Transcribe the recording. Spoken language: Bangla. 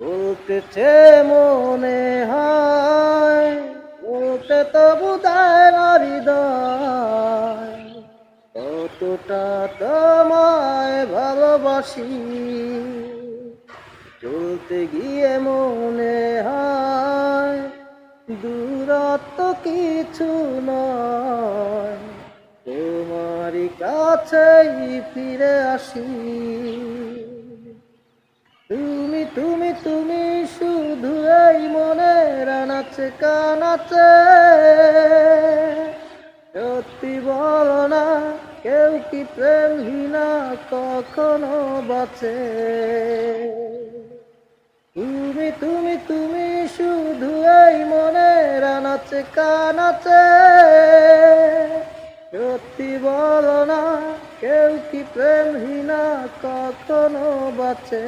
বলতেছে মনে হয়, বলতে তবু দেয় না হৃদয়, কতটা তোমায় ভালোবাসি। চলতে গিয়ে মনে হয় দূরত্ব কিছু নয়, তোমারই কাছেই ফিরে আসি। তুমি তুমি তুমি শুধু এই মনের আনাচে কানাচে, সত্যি বলো না কেউ কি প্রেমহীনা কখনো বাঁচে? তুমি তুমি তুমি শুধু এই মনের আনাচে কানাচে, সত্যি বলো না কেউ কি প্রেমহীনা কখনো বাঁচে?